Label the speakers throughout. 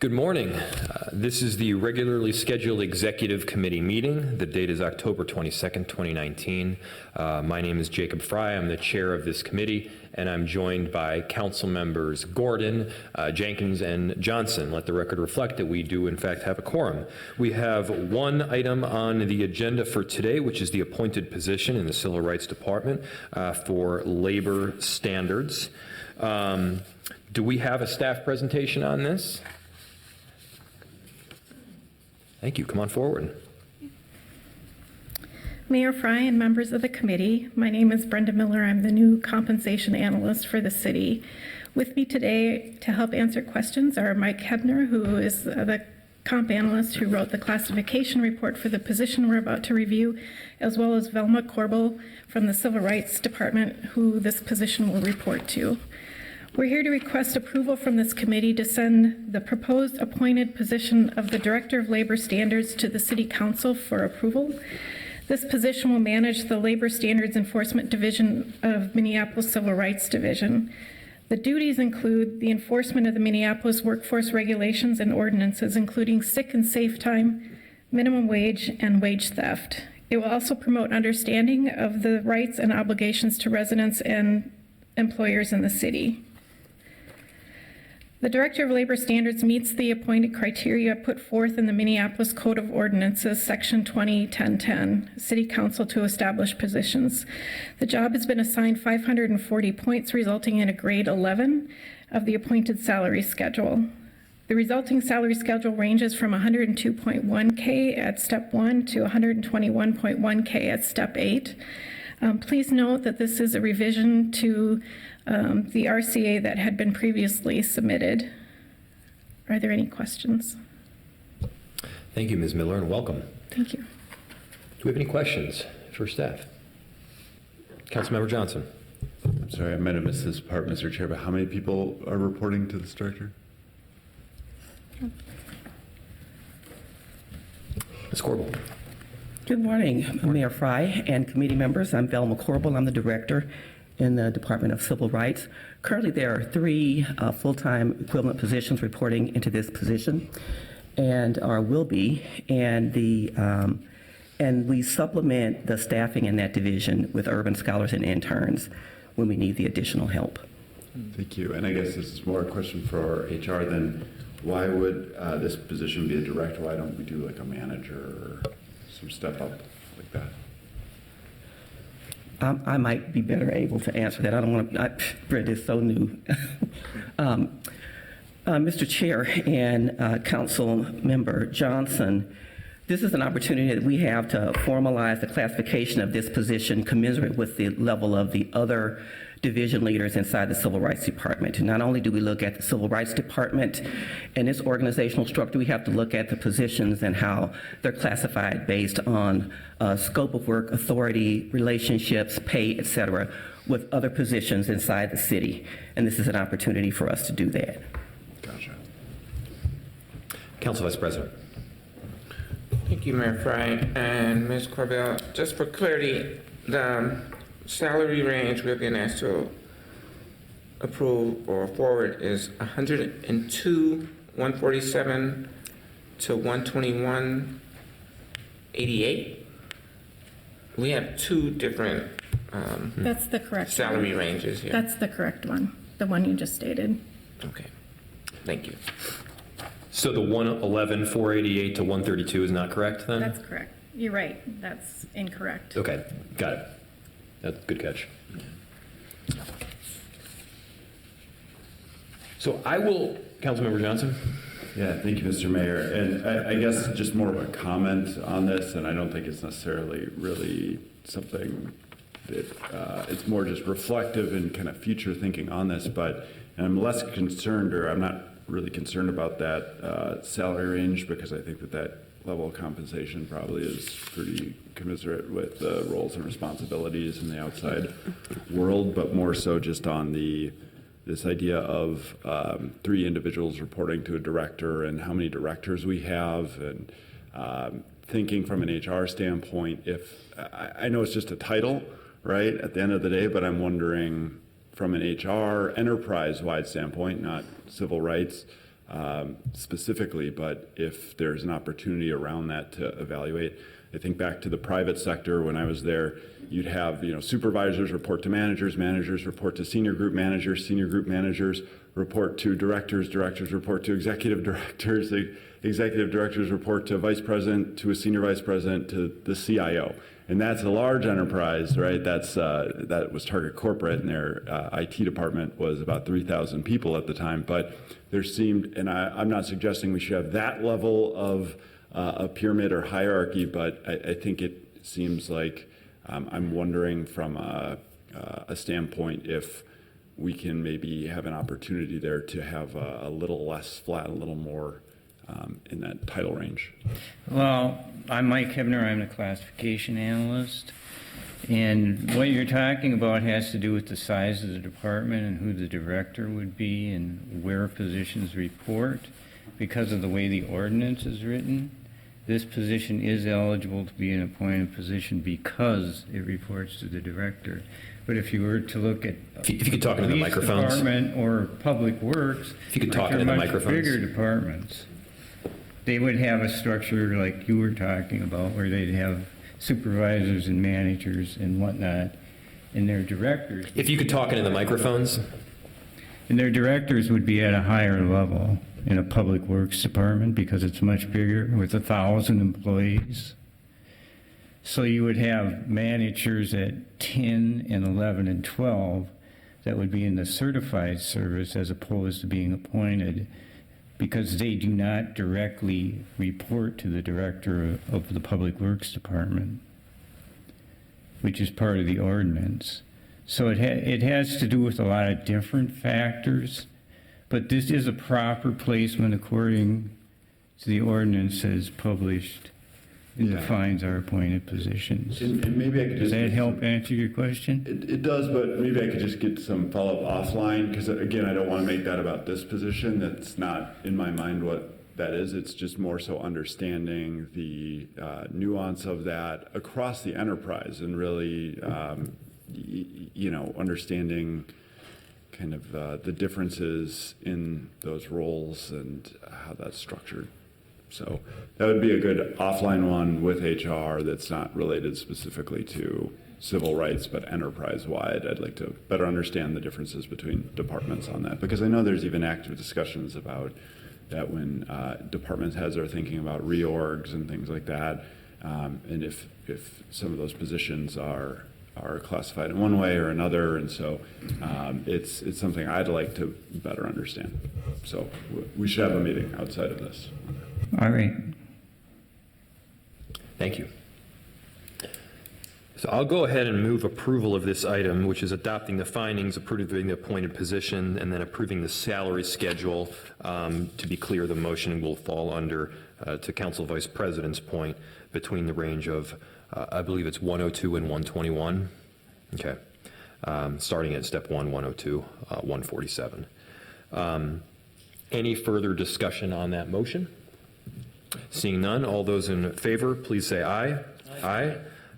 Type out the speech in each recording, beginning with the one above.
Speaker 1: Good morning. This is the regularly scheduled Executive Committee meeting. The date is October 22nd, 2019. My name is Jacob Fry. I'm the chair of this committee, and I'm joined by council members Gordon, Jenkins, and Johnson. Let the record reflect that we do, in fact, have a quorum. We have one item on the agenda for today, which is the appointed position in the Civil Rights Department for labor standards. Do we have a staff presentation on this? Thank you. Come on forward.
Speaker 2: Mayor Fry and members of the committee, my name is Brenda Miller. I'm the new compensation analyst for the city. With me today to help answer questions are Mike Hebner, who is the comp analyst who wrote the classification report for the position we're about to review, as well as Velma Corbel from the Civil Rights Department, who this position will report to. We're here to request approval from this committee to send the proposed appointed position of the Director of Labor Standards to the City Council for approval. This position will manage the Labor Standards Enforcement Division of Minneapolis Civil Rights Division. The duties include the enforcement of the Minneapolis workforce regulations and ordinances, including sick and safe time, minimum wage, and wage theft. It will also promote understanding of the rights and obligations to residents and employers in the city. The Director of Labor Standards meets the appointed criteria put forth in the Minneapolis Code of Ordinances, Section 20-1010, City Council to establish positions. The job has been assigned 540 points, resulting in a grade 11 of the appointed salary schedule. The resulting salary schedule ranges from 102.1K at Step 1 to 121.1K at Step 8. Please note that this is a revision to the RCA that had been previously submitted. Are there any questions?
Speaker 1: Thank you, Ms. Miller, and welcome.
Speaker 2: Thank you.
Speaker 1: Do we have any questions for staff? Councilmember Johnson.
Speaker 3: I'm sorry, I might have missed this part, Mr. Chair, but how many people are reporting to this director?
Speaker 1: Ms. Corbel.
Speaker 4: Good morning, Mayor Fry and committee members. I'm Velma Corbel. I'm the director in the Department of Civil Rights. Currently, there are 3 full-time equivalent positions reporting into this position, and will be, and we supplement the staffing in that division with urban scholars and interns when we need the additional help.
Speaker 3: Thank you. And I guess this is more a question for HR than why would this position be a director? Why don't we do like a manager or some step up like that?
Speaker 4: I might be better able to answer that. I don't want to, Brett is so new. Mr. Chair and Council Member Johnson, this is an opportunity that we have to formalize the classification of this position commensurate with the level of the other division leaders inside the Civil Rights Department. Not only do we look at the Civil Rights Department and its organizational structure, we have to look at the positions and how they're classified based on scope of work, authority, relationships, pay, etc., with other positions inside the city. And this is an opportunity for us to do that.
Speaker 3: Gotcha.
Speaker 1: Council Vice President.
Speaker 5: Thank you, Mayor Fry and Ms. Corbel. Just for clarity, the salary range we're being asked to approve or forward is 102,147 to 121,88. We have 2 different
Speaker 2: That's the correct
Speaker 5: salary
Speaker 2: one.
Speaker 5: ranges here.
Speaker 2: That's the correct one, the one you just stated.
Speaker 5: Okay, thank you.
Speaker 1: So the 111,488 to 132 is not correct then?
Speaker 2: That's correct. You're right. That's incorrect.
Speaker 1: Okay, got it. That's a good catch. So I will, Councilmember Johnson.
Speaker 3: Yeah, thank you, Mr. Mayor. And I guess just more of a comment on this, and I don't think it's necessarily really something that, it's more just reflective and kind of future thinking on this, but I'm less concerned, or I'm not really concerned about that salary range, because I think that that level of compensation probably is pretty commensurate with the roles and responsibilities in the outside world, but more so just on this idea of 3 individuals reporting to a director and how many directors we have, and thinking from an HR standpoint, if I know it's just a title, right, at the end of the day, but I'm wondering from an HR enterprise-wide standpoint, not civil rights, specifically, but if there's an opportunity around that to evaluate. I think back to the private sector when I was there, you'd have supervisors report to managers, managers report to senior group managers report to directors, directors report to executive directors, executive directors report to a vice president, to a senior vice president, to the CIO. And that's a large enterprise, right? That was Target Corporate, and their IT department was about 3,000 people at the time. But there seemed, and I'm not suggesting we should have that level of a pyramid or hierarchy, but I think it seems like I'm wondering from a standpoint if we can maybe have an opportunity there to have a little less flat, a little more in that title range.
Speaker 6: Well, I'm Mike Hebner. I'm the classification analyst. And what you're talking about has to do with the size of the department and who the director would be and where positions report. Because of the way the ordinance is written, this position is eligible to be an appointed position because it reports to the director. But if you were to look at
Speaker 1: If you could talk into the
Speaker 6: police
Speaker 1: microphones.
Speaker 6: department or public works,
Speaker 1: If you could talk
Speaker 6: they're
Speaker 1: into the
Speaker 6: much
Speaker 1: microphones.
Speaker 6: bigger departments. They would have a structure like you were talking about, where they'd have supervisors and managers and whatnot, and their directors.
Speaker 1: If you could talk into the microphones.
Speaker 6: And their directors would be at a higher level in a public works department because it's much bigger with 1,000 employees. So you would have managers at 10 and 11 and 12 that would be in the certified service as opposed to being appointed, because they do not directly report to the director of the Public Works Department, which is part of the ordinance. So it has to do with a lot of different factors, but this is a proper placement according to the ordinance as published and
Speaker 3: Yeah.
Speaker 6: defines our appointed positions.
Speaker 3: And maybe I could
Speaker 6: Does
Speaker 3: just
Speaker 6: that help answer your question?
Speaker 3: It does, but maybe I could just get some follow-up offline, because again, I don't want to make that about this position. That's not in my mind what that is. It's just more so understanding the nuance of that across the enterprise and really, understanding kind of the differences in those roles and how that's structured. So that would be a good offline one with HR that's not related specifically to civil rights, but enterprise-wide. I'd like to better understand the differences between departments on that, because I know there's even active discussions about that when department heads are thinking about reorgs and things like that, and if some of those positions are classified in one way or another, and so it's something I'd like to better understand. So we should have a meeting outside of this.
Speaker 6: All right.
Speaker 1: Thank you. So I'll go ahead and move approval of this item, which is adopting the findings, approving the appointed position, and then approving the salary schedule. To be clear, the motion will fall under, to Council Vice President's point, between the range of, I believe it's 102 and 121. Okay. Starting at step 1, 102, 147. Any further discussion on that motion? Seeing none, all those in favor, please say aye. Aye.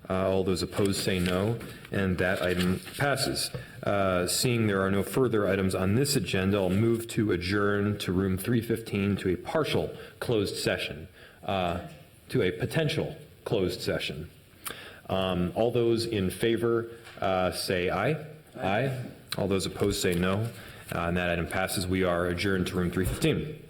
Speaker 1: All those opposed say no, and that item passes. Seeing there are no further items on this agenda, I'll move to adjourn to room 315 to a partial closed session, to a potential closed session. All those in favor say aye. Aye. All those opposed say no, and that item passes. We are adjourned to room 315.